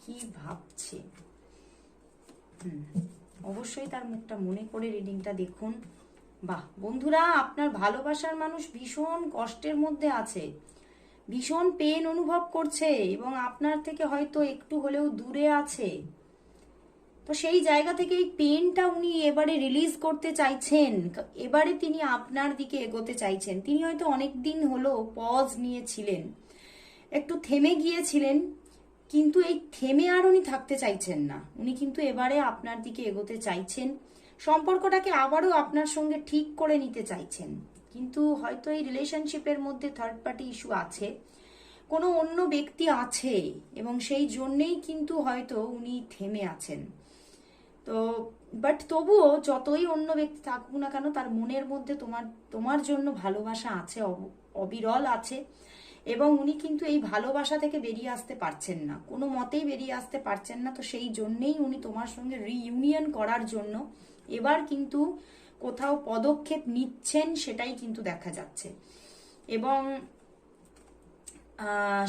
কি ভাবছে। অবশ্যই তার মুখটা মনে করে রিডিংটা দেখুন। বাহ বন্ধুরা, আপনার ভালোবাসার মানুষ ভীষণ কষ্টের মধ্যে আছে, ভীষণ পেন অনুভব করছে এবং আপনার থেকে হয়তো একটু হলেও দূরে আছে। তো সেই জায়গা থেকে এই পেনটা উনি এবারে রিলিজ করতে চাইছেন, এবারে তিনি আপনার দিকে এগোতে চাইছেন। তিনি হয়তো অনেক দিন হলো পজ নিয়েছিলেন, একটু থেমে গিয়েছিলেন, কিন্তু এই থেমে আর উনি থাকতে চাইছেন না। উনি কিন্তু এবারে আপনার দিকে এগোতে চাইছেন, সম্পর্কটাকে আবারও আপনার সঙ্গে ঠিক করে নিতে চাইছেন। কিন্তু হয়তো এই রিলেশনশিপের মধ্যে থার্ড পার্টি ইস্যু আছে, কোনো অন্য ব্যক্তি আছে এবং সেই জন্যেই কিন্তু হয়তো উনি থেমে আছেন। তো বাট তবুও যতই অন্য ব্যক্তি থাকুক না কেন, তার মনের মধ্যে তোমার জন্য ভালোবাসা আছে, অবিরল আছে। এবং উনি কিন্তু এই ভালোবাসা থেকে বেরিয়ে আসতে পারছেন না, কোনো মতেই বেরিয়ে আসতে পারছেন না। তো সেই জন্যেই উনি তোমার সঙ্গে রিইউনিয়ন করার জন্য এবার কিন্তু কোথাও পদক্ষেপ নিচ্ছেন, সেটাই কিন্তু দেখা যাচ্ছে। এবং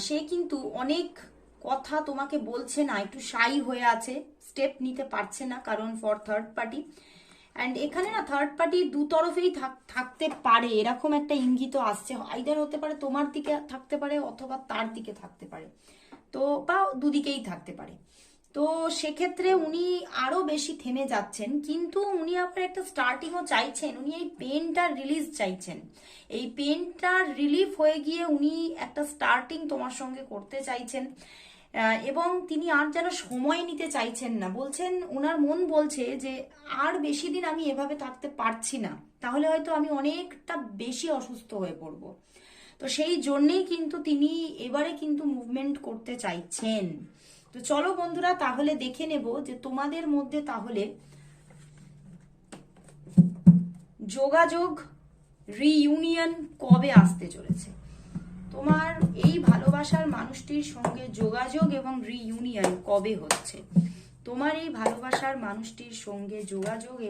সে কিন্তু অনেক কথা তোমাকে বলছে না, একটু শাই হয়ে আছে, স্টেপ নিতে পারছে না, কারণ ফর থার্ড পার্টি। অ্যান্ড এখানে না থার্ড পার্টি দু তরফেই থাকতে পারে, এরকম একটা ইঙ্গিত আসছে। আইদার হতে পারে তোমার দিকে থাকতে পারে অথবা তার দিকে থাকতে পারে, তো বা দুদিকেই থাকতে পারে। তো সেক্ষেত্রে উনি আরো বেশি থেমে যাচ্ছেন, কিন্তু উনি আবার একটা স্টার্টিংও চাইছেন। উনি এই পেনটা রিলিজ চাইছেন, এই পেনটা রিলিফ হয়ে গিয়ে উনি একটা স্টার্টিং তোমার সঙ্গে করতে চাইছেন। এবং তিনি আর যেন সময় নিতে চাইছেন না, বলছেন ওনার মন বলছে যে আর বেশি দিন আমি এভাবে থাকতে পারছি না, তাহলে হয়তো আমি অনেকটা বেশি অসুস্থ হয়ে পড়বো। তো সেই জন্যেই কিন্তু তিনি এবারে কিন্তু মুভমেন্ট করতে চাইছেন। তো চলো বন্ধুরা, তাহলে দেখে নেব যে তোমাদের মধ্যে তাহলে যোগাযোগ রিইউনিয়ন কবে আসতে চলেছে। তোমার এই ভালোবাসার মানুষটির সঙ্গে যোগাযোগ এবং রিইউনিয়ন কবে হচ্ছে, তোমার এই ভালোবাসার মানুষটির সঙ্গে যোগাযোগ এবং